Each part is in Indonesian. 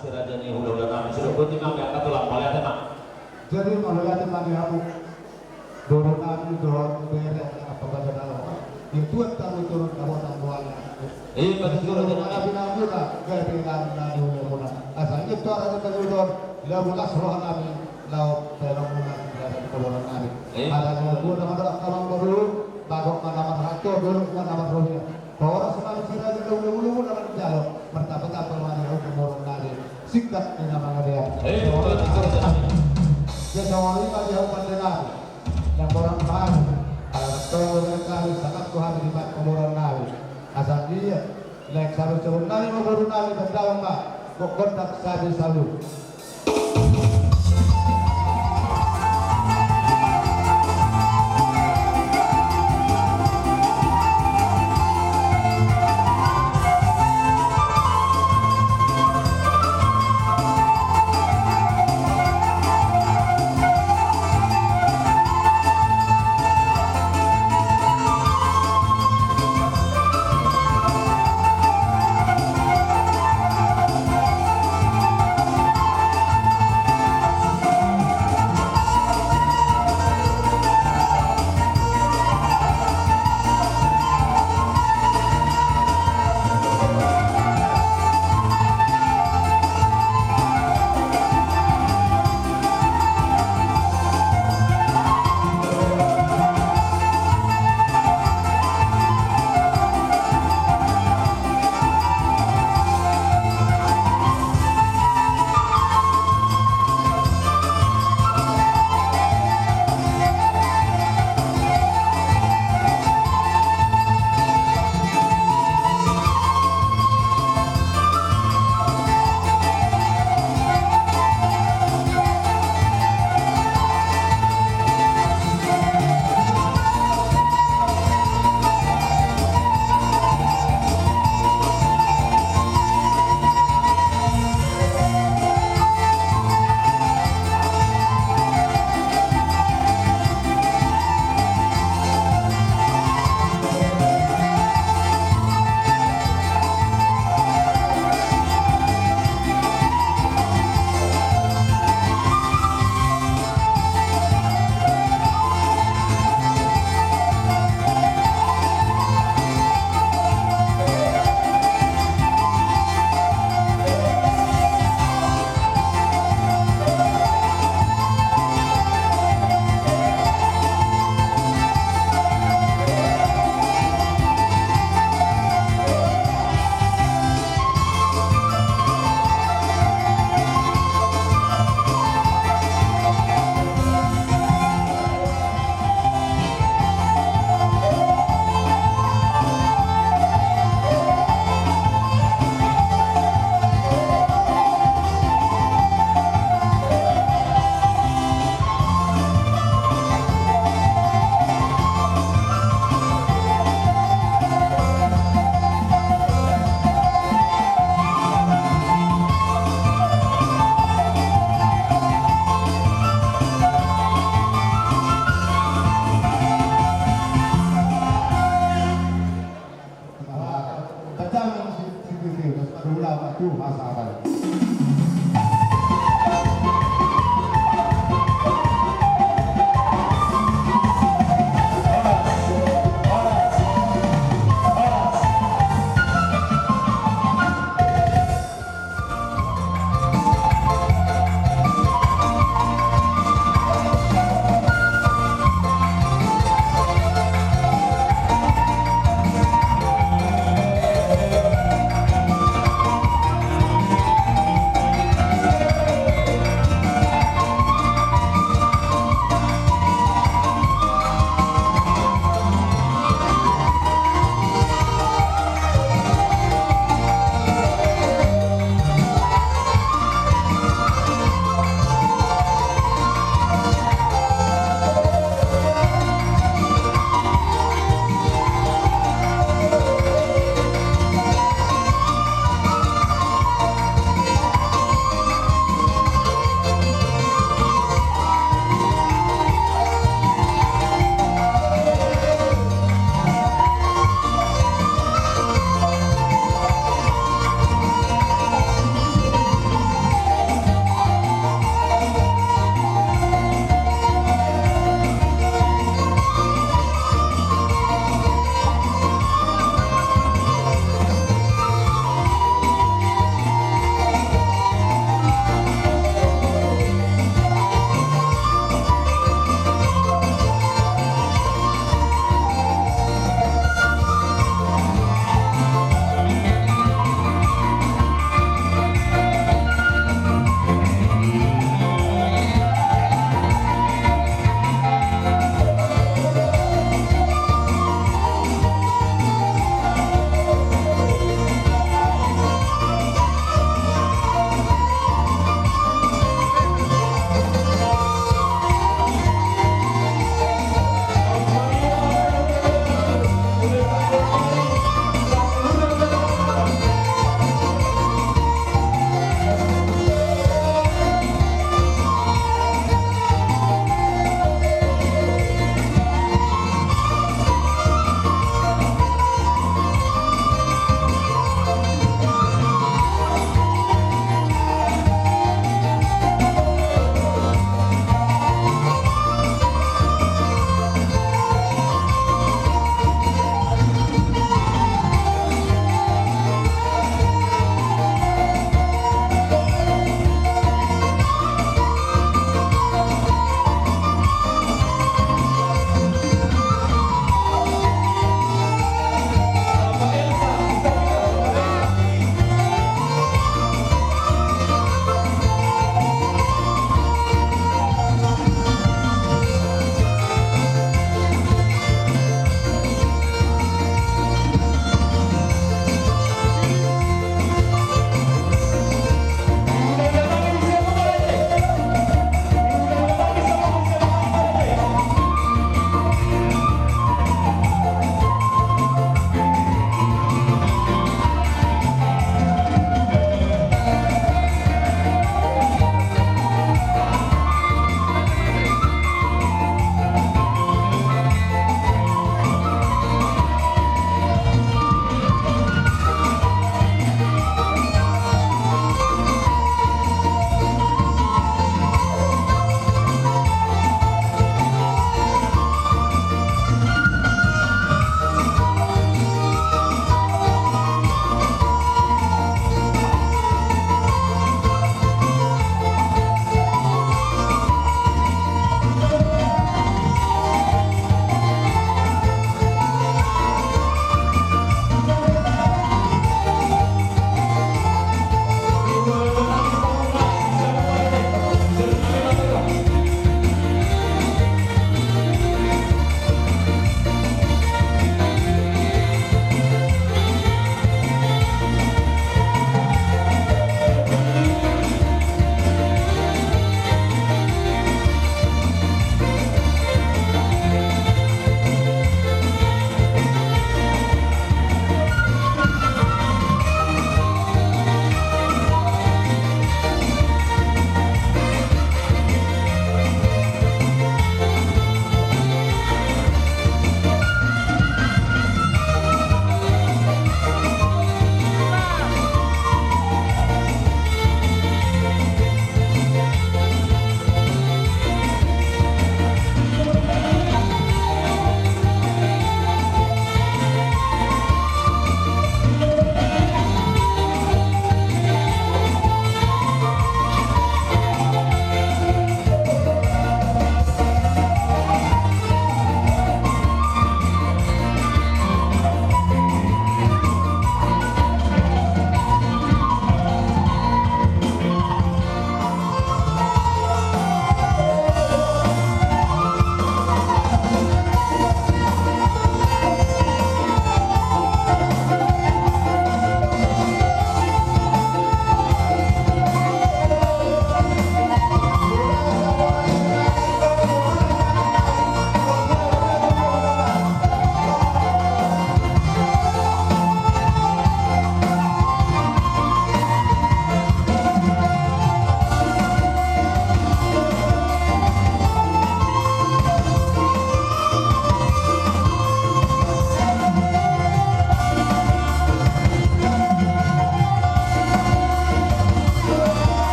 si raja ni udah kami sudah pun timang yang kata lah melihat emang. Jadi melihat timang yang aku dorong kami dorong beres apa kata dalam. Yang tuan tahu turun kamu tangguannya. Iya betul turun jadi Tapi nabi lah gaya dengan nabi mula. Asalnya itu ada kedua lau mulas roh nabi lau fenomena dari keluaran nabi. Ada kedua nama kamang baru bagok nama rakyat dulu nama rohnya. Orang semalam sila juga ulu-ulu nama jalo bertapa-tapa mana keluaran nabi. Sikap ini nama dia. Betul turun jadi. Jadi orang ini dia mendengar yang orang paham. Kalau kali sangat Tuhan di kemuran nabi. Asal dia lek salu sebelum nabi mau nabi berdalam mak kok kontak sabi salu.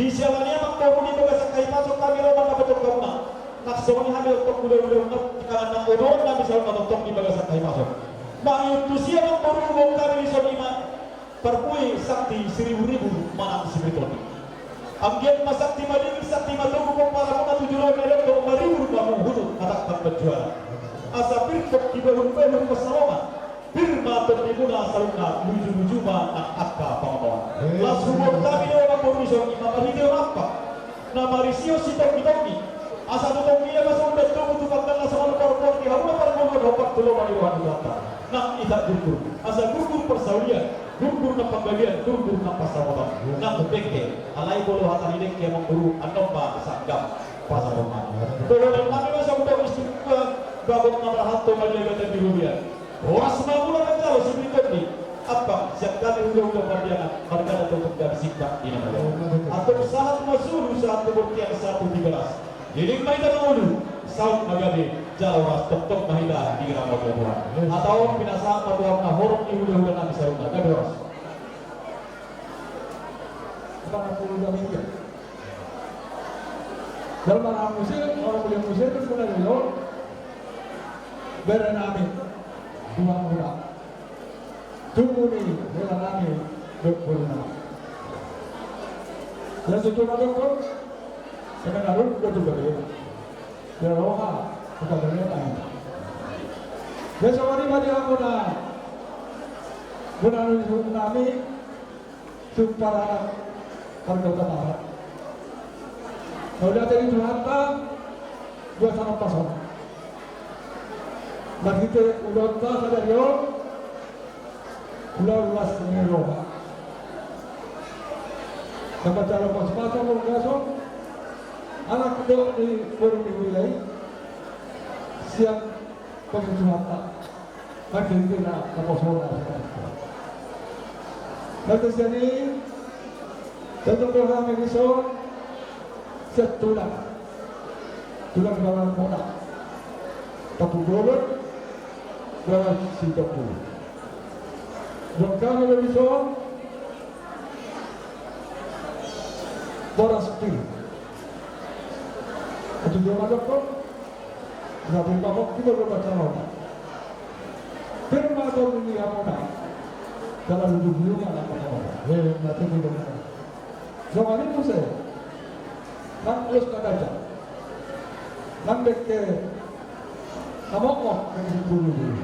Di sialanya magbago ni baga sa kaipasok kami raw makabatok ka muna. Naksoni kami untuk mudah-mudah untuk jikalan ng odon na misal matutok ni baga sa kaipasok. Mangitusiya ng marunong kami sa lima perpui sakti 1,000 manang simitoni. Ang giyan masakti maling sakti matugo kung para mga tujuan meron kung marunong mamuhunod atak berjuara. Asa pirtok ibahun-bahun pasalamat. Firma tertimuna saluna luju-luju ang akka pangamawan. Lasumot kami na mga pormisyon imamarito apa. Na marisio sitong-itong asa tutong iya masundat tumutupak na sa mga parpor di hawa para mga dapat tulungan iwan data. Nang ita gugur. Asa gugur persaulian, gugur na pagbagian, gugur na pasamutan. Nang beke, alay bolo hatan inek kaya mengguru anong ba sanggap pasamutan. Tulungan kami masa untuk istimewa babak na marahato maligatan di rubian. Oras mamula ng tao sa berikut ni apa siap kami ulang-ulang perdiangan harga untuk dari sikap di nama atau saat masuk saat kebuktian 1:13 jadi main dalam ulu saat magabi jalawas tok-tok mahida di ramah Tuhan atau binasa Tuhan na horong di ulang-ulang nabi saruna gabi oras Pangapuluh minggu dalam arah musir orang punya musir itu sebenarnya lo berenami dua orang tunggu nih berenami berpuluh dan sejumlah dokter sekarang harus betul betul beroha bukan berenang besok hari mati aku na benar tsunami supaya perkembangan kalau dari Jakarta dua sama pasang begitu udah sadar yo udah luas nero sama cara pas-pasan mau ngasong anak kedua di forum di wilayah siang pengecuatan makin kena keposokan nanti sini tentu kami risau setulang bawah kota tapu dolor bawah si tapu dan kami risau boras pil itu dia masuk kok nggak berpamuk kita berbaca nama firma ini apa nak dalam hidupnya apa nanti tidak zaman itu saya nang terus kadaja nang beke namokok yang dulu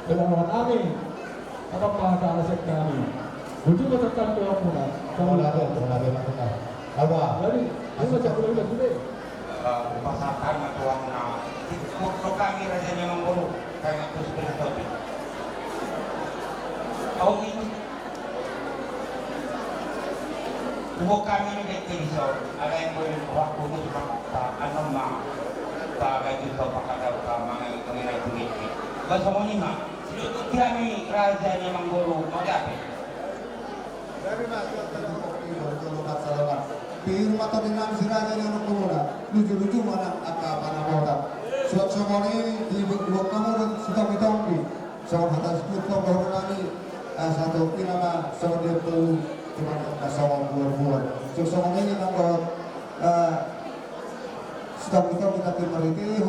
dalam kami apa pada alasek kami butuh bertekan doa pula Kamu lari, apa? jadi ini macam udah sudah pasakan atau na kok kami rasanya mengguru kayak terus bertopi au ini bukan kami ni kecil ada yang boleh waktu itu ano ma bagay itu pakadaw ka mga kanilay tumiti basta mo ni ma kami rasanya mengguru magapi Dari masuk ke dalam salaman. Di rumah tadi nang siraja yang kumuna, lucu-lucu mana apa nama suat semua ini di dua kamar sudah mitongki. Sama kata sebut kau baru lagi satu nama sama dia perlu cuma sama buat. So semua ini nang sudah kita terima itu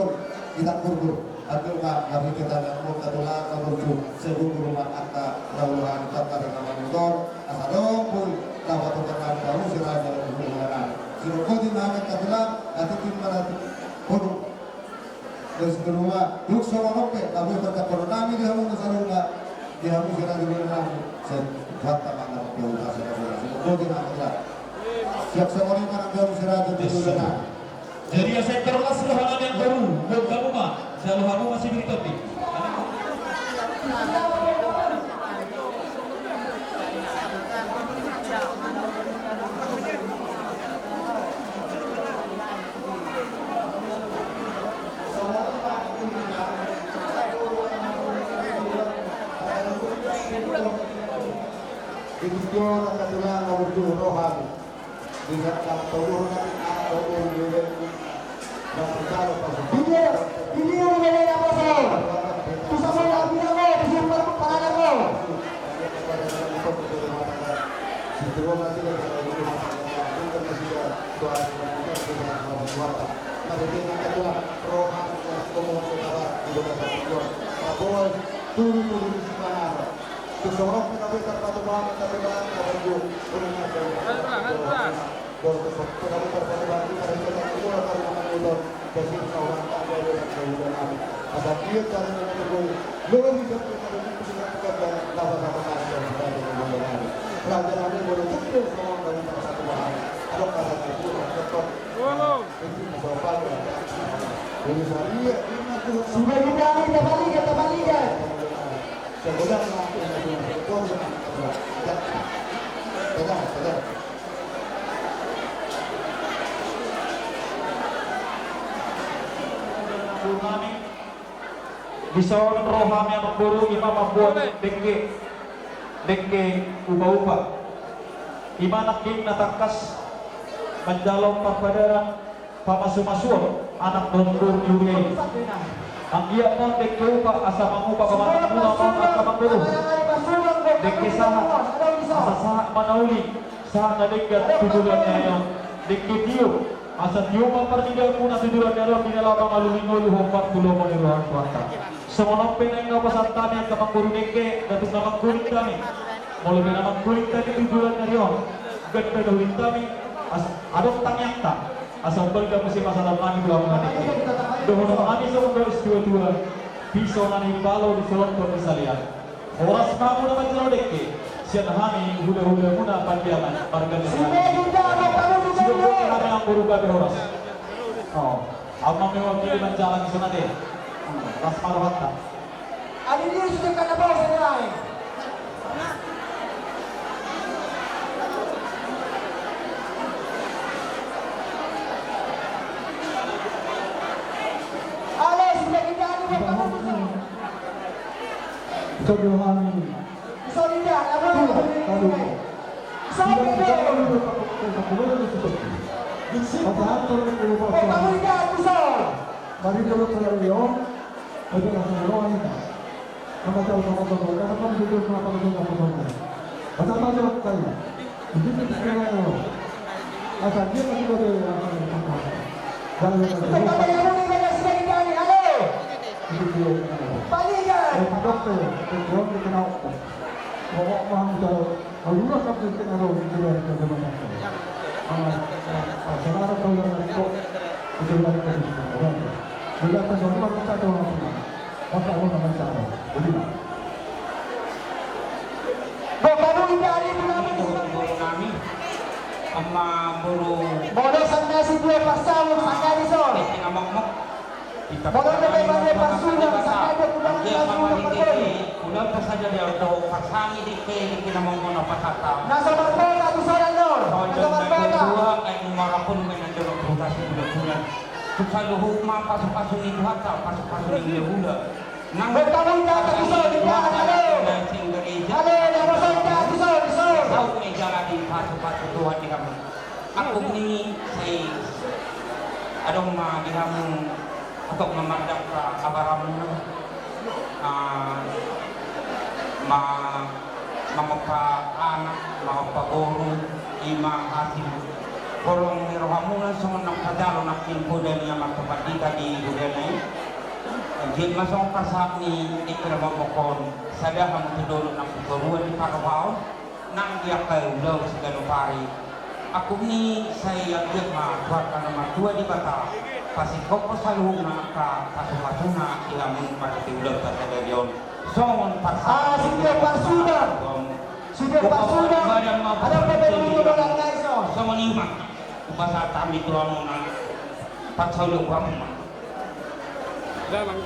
kita kurgur. Atau kami kita nak tulang atau sebelum rumah akta laluan kata dengan motor asal pun dapat terkenal baru siraja berhubungan. Siapa di mana katalah atau di mana pun dari rumah duk sama nope tapi berkata kami dia mau nasaruna dia mau siraja berhubungan sehat banget dia udah siapa di mana siap semua ini karena dia siraja berhubungan. jadi saya terlas rohanan yang baru buat kamu mah jalur kamu masih beritopi Video ang katulang na berjurohan di dalam tubuh atau ulirin dan berjalan Video mengenai apa sih? Bisa saya ambil lo, disimpan kepala lo. si doa kita dengan Allah. Kemudian yang kedua, rohan yang umum saudara ibu dan bapak. Prabowo turu di sana. Kesorong kita berikan pada banget tapi banget baju punya Sudah kita balikan. Bisawan roham yang berburu imam membuat dengke ubah-ubah. Imam naking natakas menjalom parpadara pamasumasur anak lembur yuri. Ang iya mo dengke ubah asa mangubah kemana mula mo asa manguru. Dengke saha asa saha manauli saha nadenggat tujulannya yang dengke diu asa diu mempertidak muna tujulannya lo binalabang alulingol humpat pulau meniruhan suata. Semua peneng na pasanta yang kapag kurunike datuk namang kulit kami. Mula namang kulit tadi tujuan na riyon. Ganda dahulit kami adok tangyak ta. Asal berga musim masalah kami bulan nanti. Dohono kami sa mga istiwa-tiwa. Piso na ni balo di solong ko misalian. Oras kamu naman tinodeke. Siya na kami hula-hula muna pandiaman. Siguro kami ang buruga de oras. Ang mga mewakili man jalan isa natin. Tas marawat na. Ano niyo sudah kanabaw sa nilay? Alas, sudah kita ano ba kamu? Kejohan Sorry dah, apa? Sorry dah. Kamu tidak kusol. Mari dulu terlihat, ada rasa roh ini. Sama tahu sama tahu, karena kan itu kenapa itu nggak benar. Pasal pasal kali, itu sebenarnya asal dia masih ada apa? Jangan Kita yang ini banyak sekali kali. Halo. itu dia. Balikan. Dokter, dokter kenal. Bawa mahal jauh. Alura sampai kenal itu dia kebetulan. Saudara tahu yang itu itu lagi kan. Bila terjadi kita tahu apa. Maka orang macam apa? Begini. Bapak dari kami. kami ama buru Bodoh sana si dua pasal sakali sol. tingamok-mok kita Bodoh dari pasukan sakali pulang dia lagi mama untuk ini udah pas saja dia udah pasangi di kinamong na patata Nasa Barbosa tu soran dor. Nasa Soalnya Barbosa. kedua ay marapun may nandiyan ang butas ng bulan. Kung sa luhok pasok-pasok ni Duhata, pasok-pasok ni Yehuda. Bertawid ka sa kusol, halo. Halo, nabasol ka kusol, kusol. Sao may jalan di pasok-pasok Tuhan di kami. Ako ni say adong magiham untuk memadam ka kabaram mamagpa-anak, mamagpa-guru, hasil kolong nirohamunan sa mga nakadalo na kimpudan niya magkapadika di budanay. Jadi masong pasak ni ikramamokon sadahang tudolo ng puturuan ni Parabaon nang diyak kayo daw sa ganupari. Ako ni saya agad ka na matua di bata pasikop ko sa luhong na kasupasuna ilamon pagkatiulog ka sa gayon. Songon pasak. Sudah pasukan. Sudah pasukan. Ada pembeli orang lain so. Sama lima bahasa kami itu amunan pasaluk kamu Dalang.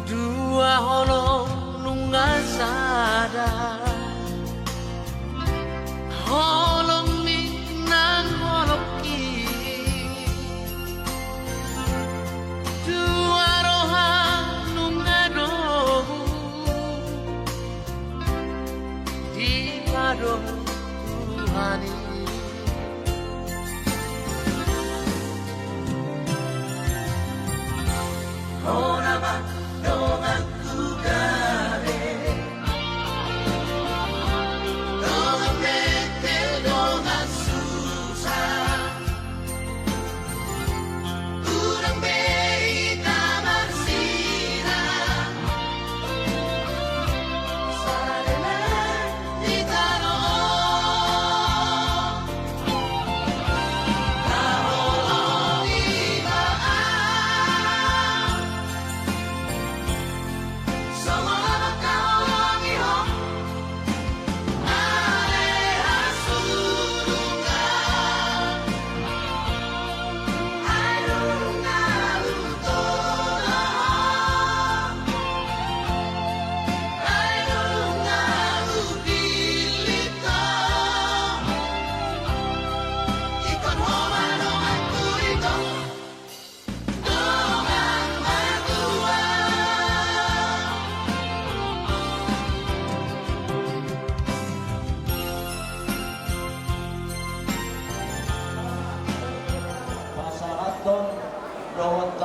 Dua holong nunggah sadar holong ni nang holong ki dua roha nunggah dohu di pado Tuhani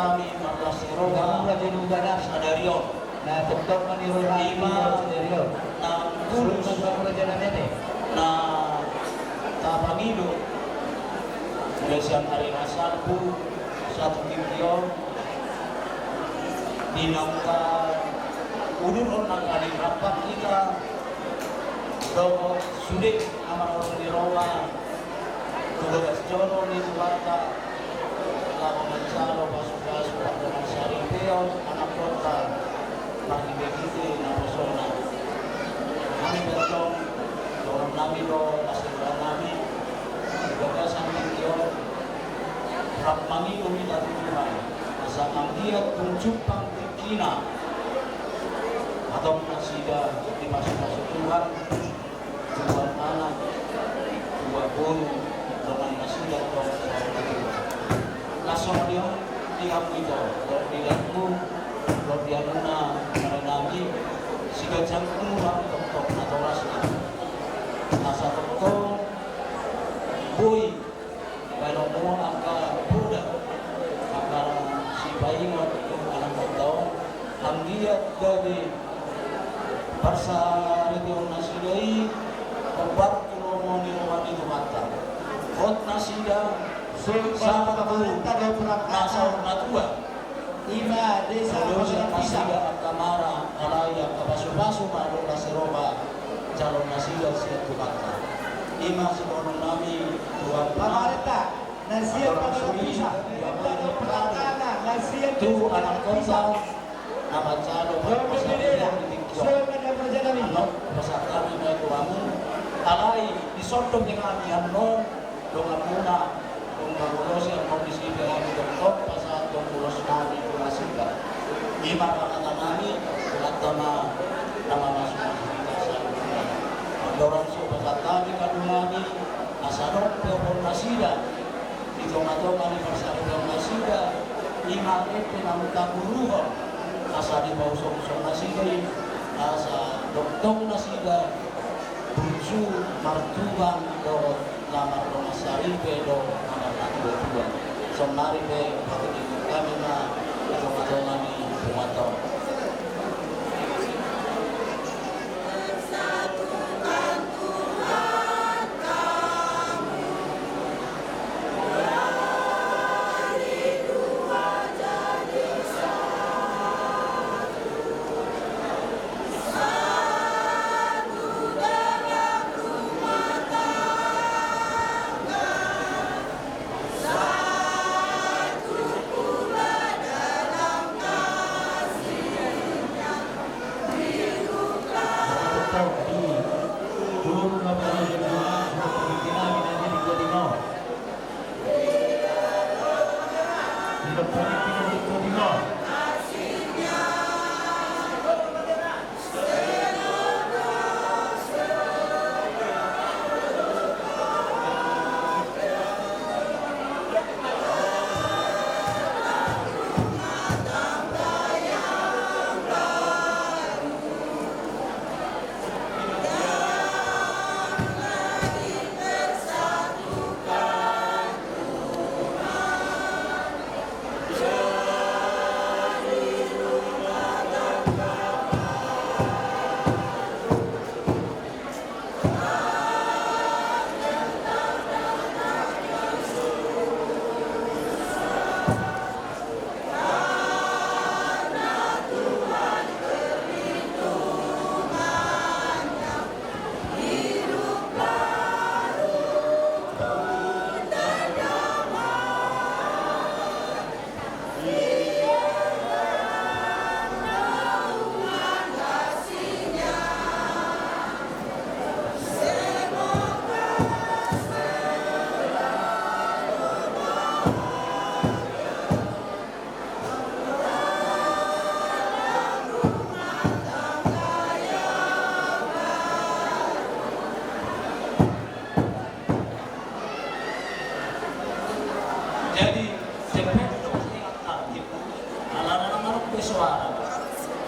kami markas Roha Sadario na tuktok man ni Roy Ima Sederio. na Sulod Pulos sa mga dyan natin na Tapangido mulai siang hari Rasabu satu Kimpion dinamka ulur orang kali rapat kita dogo sudah amar orang di Roma tugas jono di Sumatera lalu mencalo pasuk-pasuk dengan sari peon anak kota lagi begitu naposona kami bertong orang nami do nasib nami gagasan Kimpion rap mangi umi tadi Tuhan masa dia tunjukkan kina atau nasida dimasuk-masuk Tuhan Tuhan anak Tuhan guru dengan nasida Tuhan langsung dia tiap itu kalau dilihatku kalau dia guna merenangi si gajang kurang tok atau rasnya nasa tok boy kalau mau angka budak maka si bayi waktu anak tahu dia dari Barsa Radio Nasidai Obat Kulomoni Romani Tumata Hot Nasida Satu Nasau Natua Ima desa Dosa Pasir Pisang. Nasida Kamara Alaya Kabasu-basu Madu Nasiroba Calon Nasida Siap Tumata Ima Sebonong Nami Tuhan Pamarita Nasir Pasir Pisang. Pelakana Nasir Tu anak kota nama calon pasal Ano, pasal kami may kuwamu alay, isotong yung aming ano doon muna kung magulos yung kondisi ng aming doktor pasal doon mulos namin kulasika ima kakata namin kulat na namamasok sa lupa dorong so pasal kami kadumani asadok peopon nasida ito nga doon kami pasal peopon nasida ima ito na mutaguruhon asa di pausong-usong nasida asa doktong nasida bunsu martuban do lamar do masaribe do amar natua so maribe patut kami na ito madongan ni pumato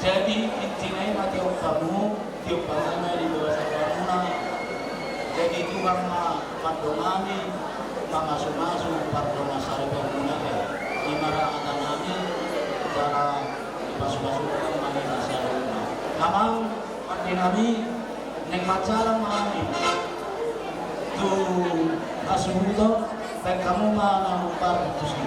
Jadi intinya mati kamu tiup kamu di bawah sabaruna. Jadi Tuhan mah pandongani masuk-masuk pardona sari pemuna. imaratan kami cara pasuk-pasukan kami nasa amang nami neng pacaran kami tu kasubuto pag kamu manamupar itu sih.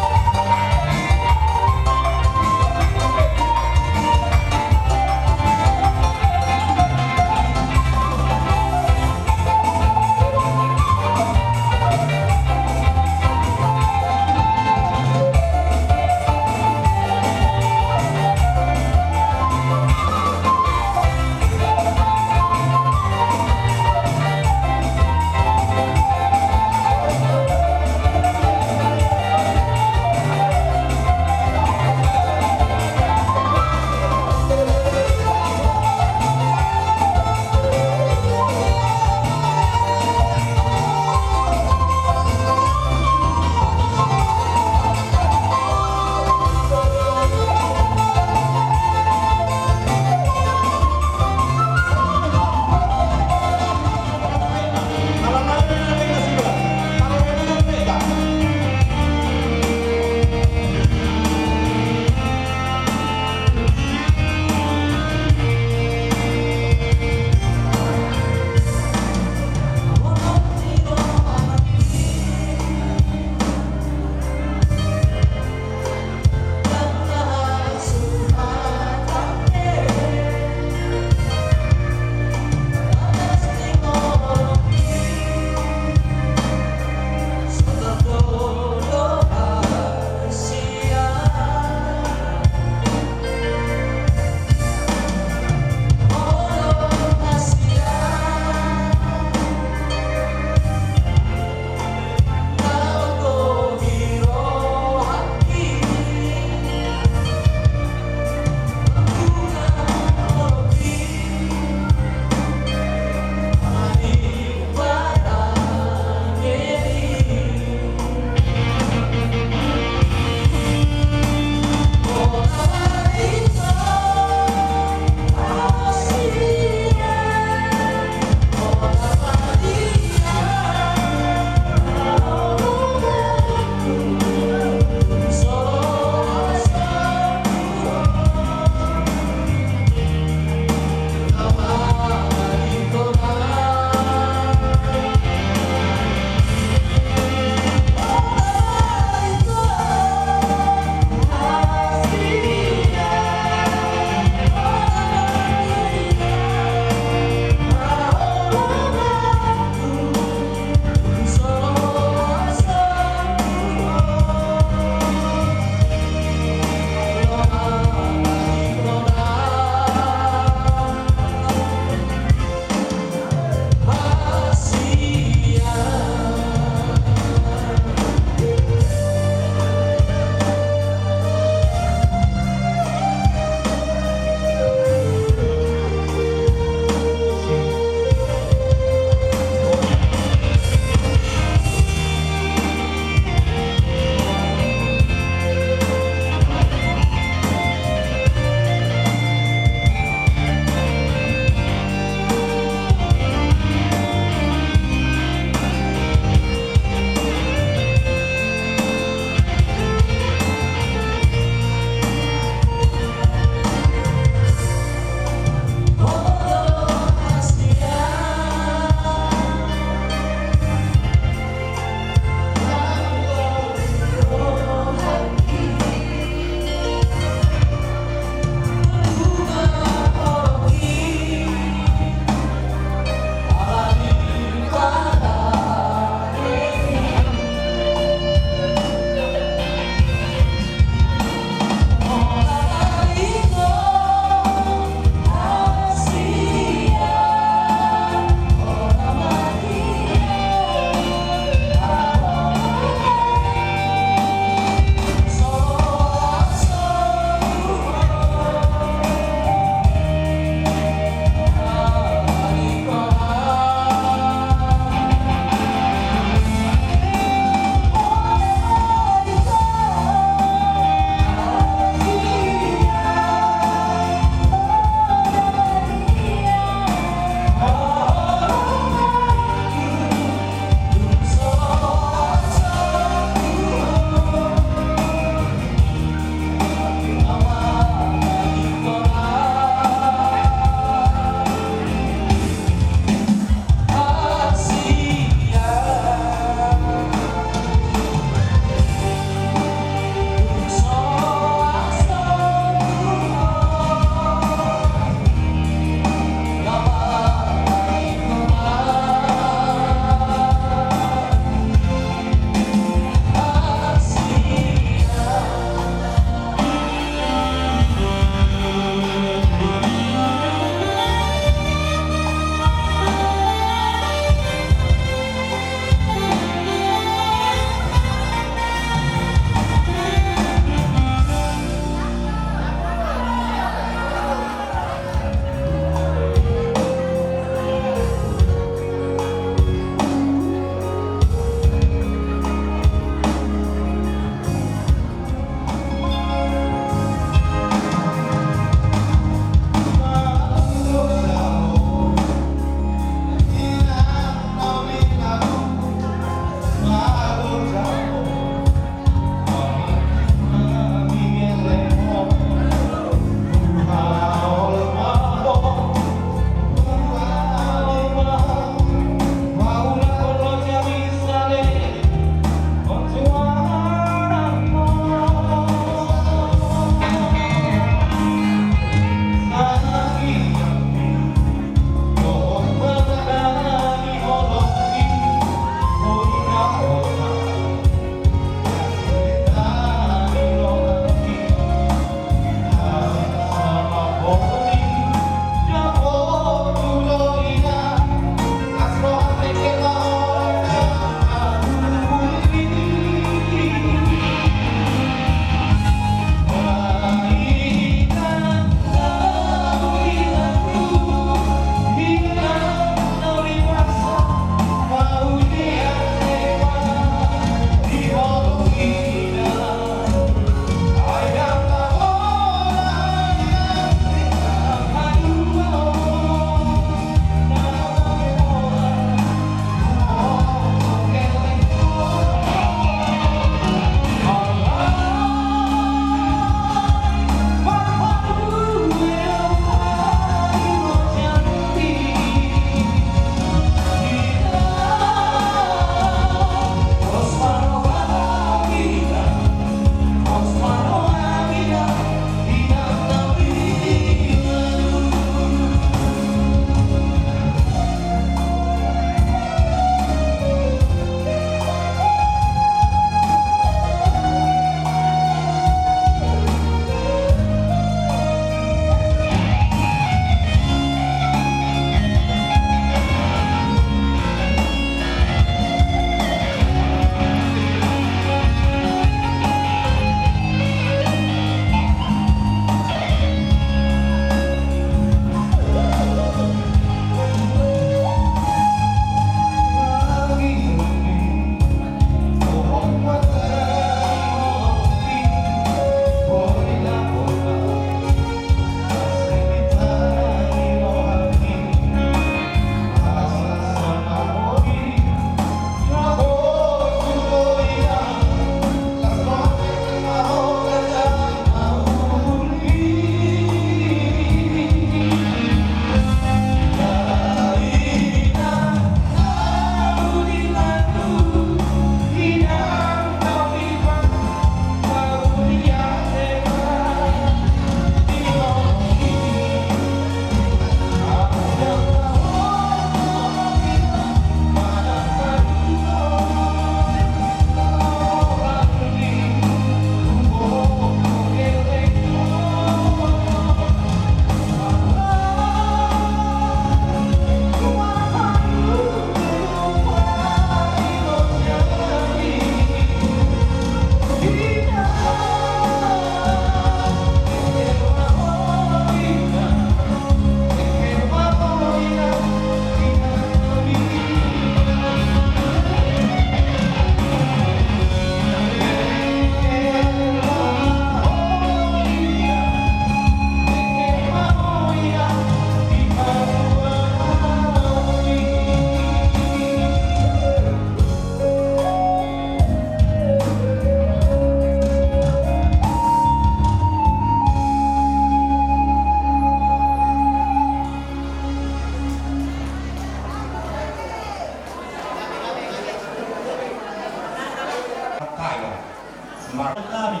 saya. Kami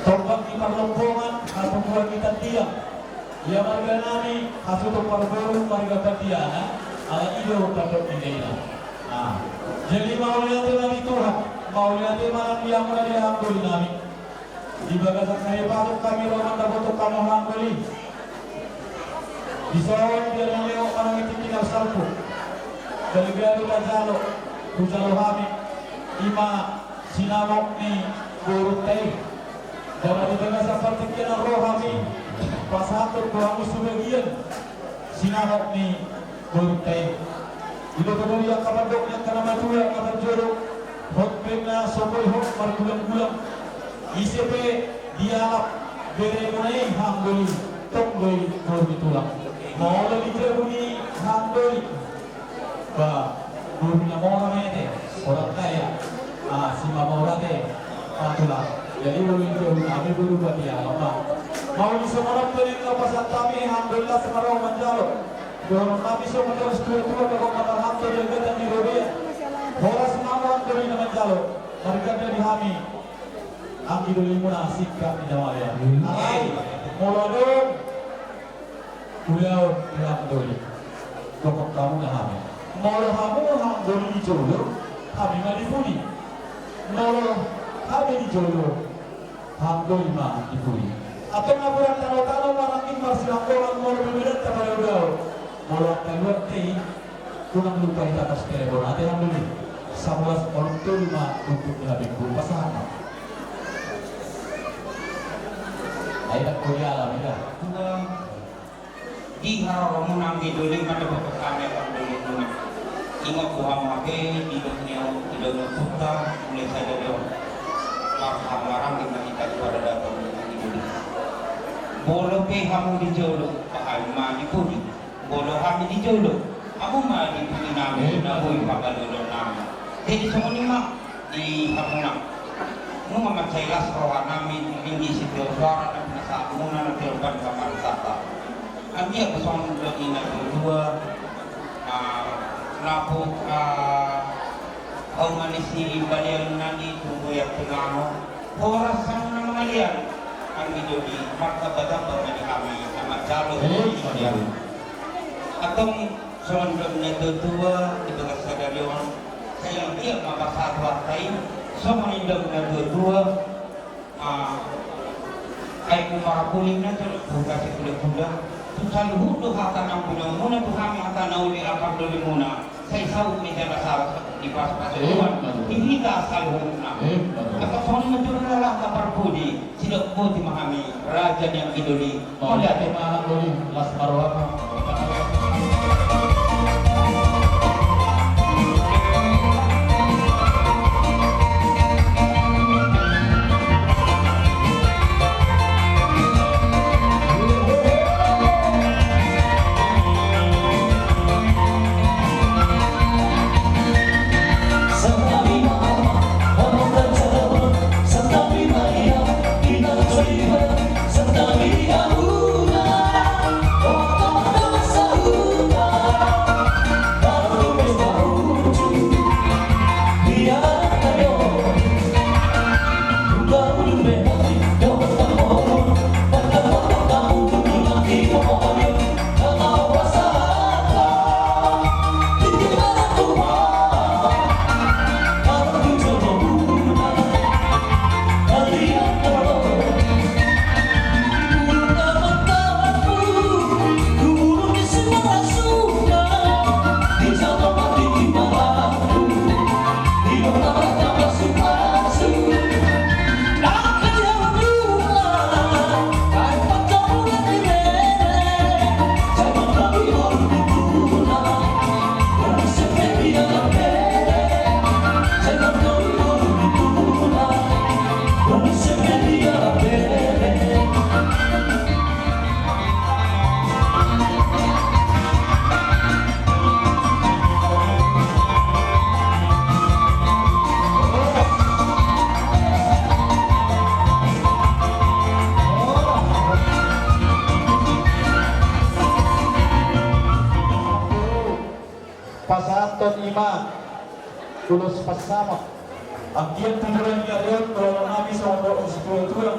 tombak di perlompongan atau buat kita tiang ya marga nami asuto parboru marga katiana ala ido patok indela. Jadi mau lihat lagi Tuhan, mau lihat malam yang mulai diambil nami di bagasan saya patok kami roman dapat kamu hambali di sawan dia lewat orang itu tinggal salpu dari biar jalo kujalo kami ima sinamok ni burutay dan di tengah seperti kena roh kami pasatur kurang sebagian sinamok ni burutay itu kedua yang kabandok yang kena maju yang kena jorok hot pena sopoi hot margulang-gulang ICP dialap bere munai hanggoli tonggoi korbi tulang mau lagi terbunyi hanggoli bah burungnya mau namanya orang kaya si mama orate itulah jadi begitu kami berubah dia apa mau di Semarang beli kapasan kami alhamdulillah Semarang menjalo dorong kami semua terus tua kalau kata alhamdulillah kita di Robia horas mawon dari menjalo mereka dari kami angki dulu munasib kami namanya molodong beliau alhamdulillah pokok kamu kami molo kamu alhamdulillah di Jolo kami nggak dipuni molo kami di Jolo alhamdulillah dipuni atau ngapuran tanah-tanah marangin marsilang orang molo beberat kepada udah molo keluar teh kurang lupa itu atas telepon ada alhamdulillah 11 orang itu 5 untuk lebih pasangan ayo kuliah lah mereka di harapan menang di dulu pada bapak kami akan dulu ingat Tuhan makai di dunia kita mulai saja dong larang kita pada datang di dulu bolo pe kamu di Jolo pakal mah di Pudi bolo kami di Jolo aku mah di Pudi namin naboy pakal dulu namin jadi semua ni mah di Hamunang nung saya las rohan namin tinggi situ suara dan nasa muna na tilpan kamar tata kami ako sa mga inagdua napo ang manisi balian nani tungguyak tunamo oras ang mga liyan ang idoli magkabatang pagmani kami na magjalo atong sumandog na tutuwa ibagas sa galiwan sayang iya mapasatwa tayo sumandog na tutuwa ay kumarapuling na ito bukas ikulit-kulang Tusaluhud do hata ng pulang muna to kami hata na uli akang duli muna sa isaw ni Terasa di pas-pasuruan hindi ka saluhud na at ako naman doon na lang kaparpudi sinakbo ti mahami raja niyang idoli wala ti mahang duli las marwa Pasanton ima tulus pasama Ang iyang tinuran niya rin, kalau nabi sa mga isipulaturan,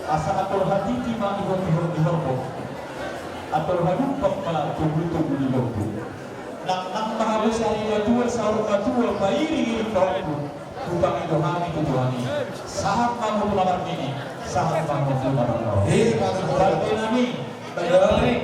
asa atul hati tima ihon mo, atul halupak pa tubuh-tubuh di lombo. Nang mahabis hari kedua, sahur kedua, bairi lombo, tubang itu hari tujuani. Sahab kamu lamar ini, sahab kamu lamar kau. Berarti nami, baik.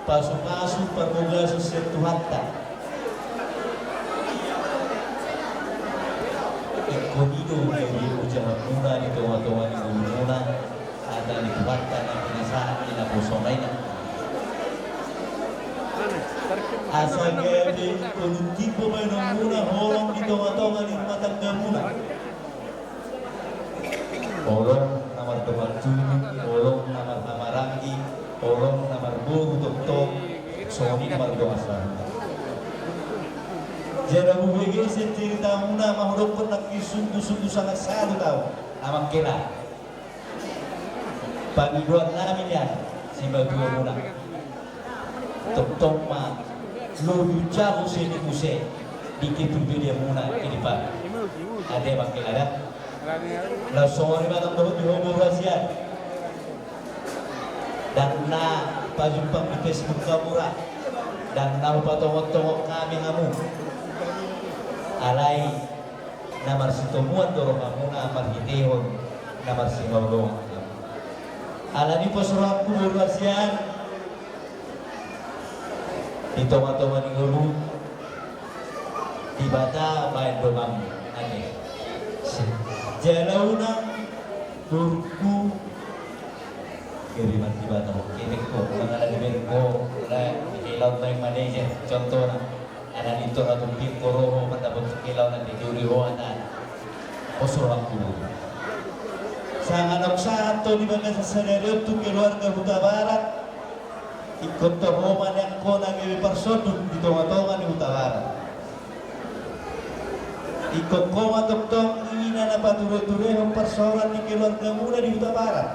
Paso-paso permuga susertuhata. Ikonido dari ujaran muna di tawa-tawa di muna ada di tuhatta na pinasahan nila pusonay na. Asa gabi kunti po may nang muna holong di tawa-tawa di matangga muna. Holong namar teman-teman, holong namar namarangi, holong namar buru doktor, soni namar doasan. Jada bubege cerita muna mahurok ko nakisunggu-sunggu sangat sadu tahu amang kila. Pagiguan namin yan si Bagua muna. Tok-tok ma lo lucha ko ni Kuse dikit dia muna ini Pak. Ada bang kila dah. La sore ba ng doon di homo rasyan. Dan na pajumpang di Facebook kamura. Dan na patawag-tawag kami ngamu. Alay namar situmuan dorong muna marhitehon namar simawlo. Alani po surang kumurasian ito matawa ni guru di bata bayan domam ane jalaw ng turku kiriman di bata mo kinik ko mga nalibin ko wala ilaw na yung manager contoh na ada dito na tumpik koro matapos kilaw na tituri ho atan osurang kulo sa anak sa ato di baga sa senaryo tu keluarga Huta Barat ikut terhoman yang ko naging persodun dito matongan di Huta Barat ikut ko matong ina na pature-ture ng persoalan di keluarga muna di Huta Barat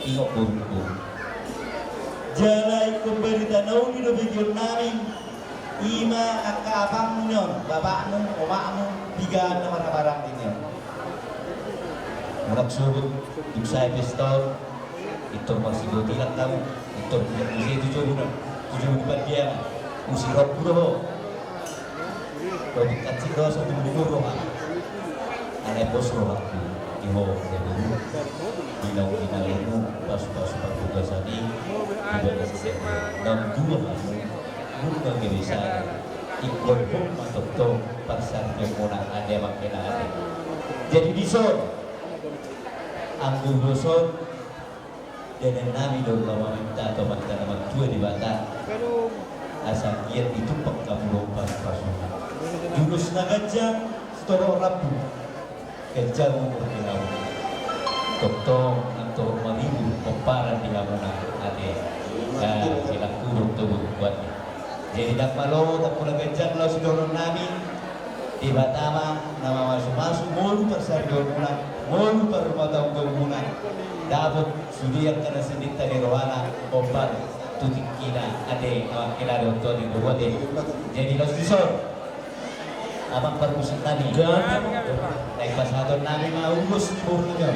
ingok ko jalay kung berita naon di bigyan namin ima akabang nyon, bapak mo, oma mo, bigaan na marabarang din yun. Mulag surut, yung sa pistol, ito magsibuti lang tayo, ito tujuh bulan dia, musirok puro. Robik kacik doa satu minggu roha, aneh bos roha, iho, bilang ilmu, pas tugas ini, ibadah dan dua. Bukan bisa ikut golpong matutong parsar yung muna ade makina ade. Jadi dison ang guguson dan nami do maminta atau minta nama dua di bata asal ia itu pengkabulan pasukan jurus nagajang setoro rabu kejang umur dilaw toktong atau maribu pemparan di hamuna ade silang turun tubuh buatnya jadi dak malo tak pula kejang lo setoro nami di Batama nama masuk-masuk mulu persarjo muna mulu per rumah tangga muna dapat sudiak kena sendiri tadi rohana obat tutik kina ade awak kila doktor di buat jadi los disor abang permusuh tadi naik pasadon nami mau urus burungnya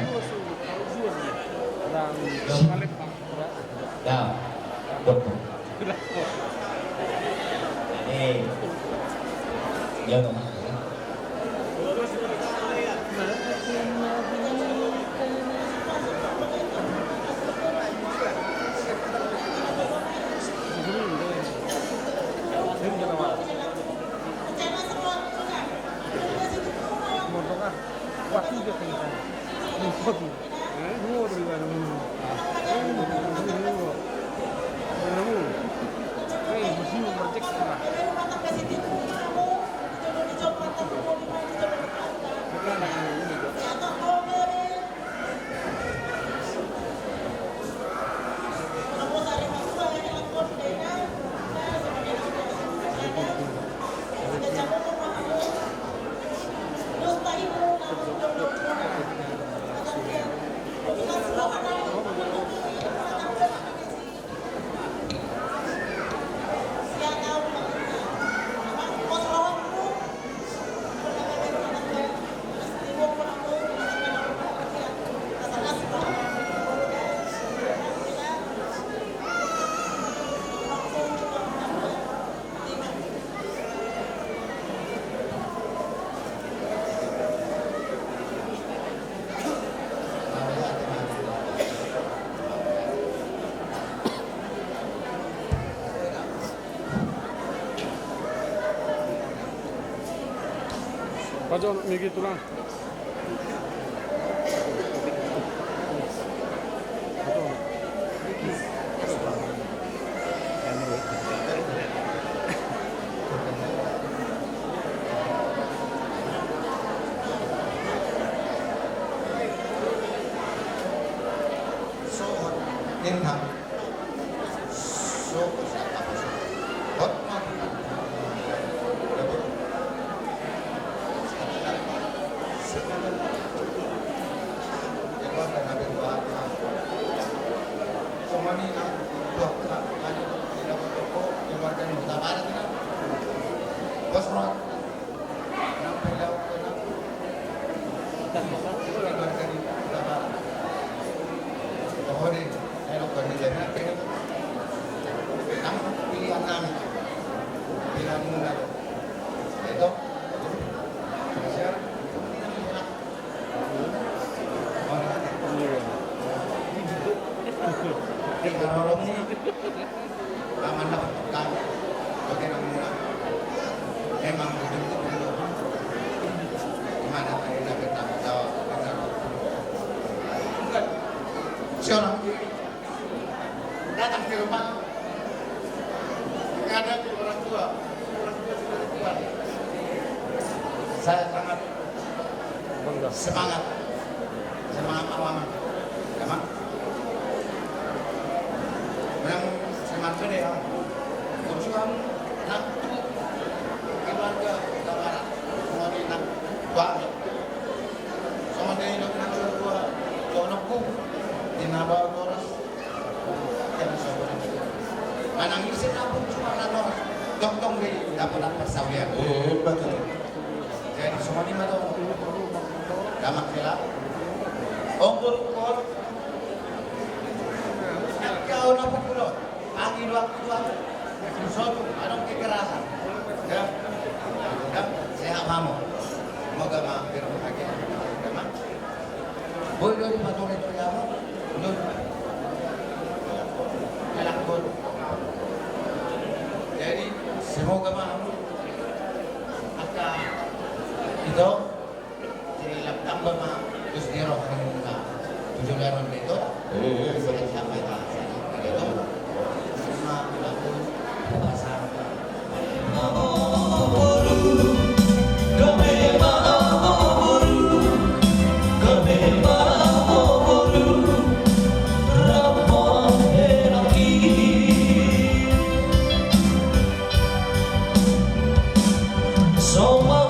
dah dokter ade ya dong Pajo migi tulang. Seorang datang ke rumah, ada orang tua saya sangat semangat awam, memang semangat gede ya, berjuang nak keluarga barat, semua ini nak buat, semua ini nak buat, jonokku. Nabaw oras yang sobrang manang isip na pun cuma nato dong di dapat persawian betul jadi semua ini mah damak kela ongkol kol kau dapat pulau pagi dua suatu adong kekerasan ya sehat kamu semoga mampir lagi memang boleh di matore itu ya jadi semoga Ito, sinilaptang ba mga gusnero ng mga tujulan dito? Sinilaptang ba dito? Mga pinapun, pasang So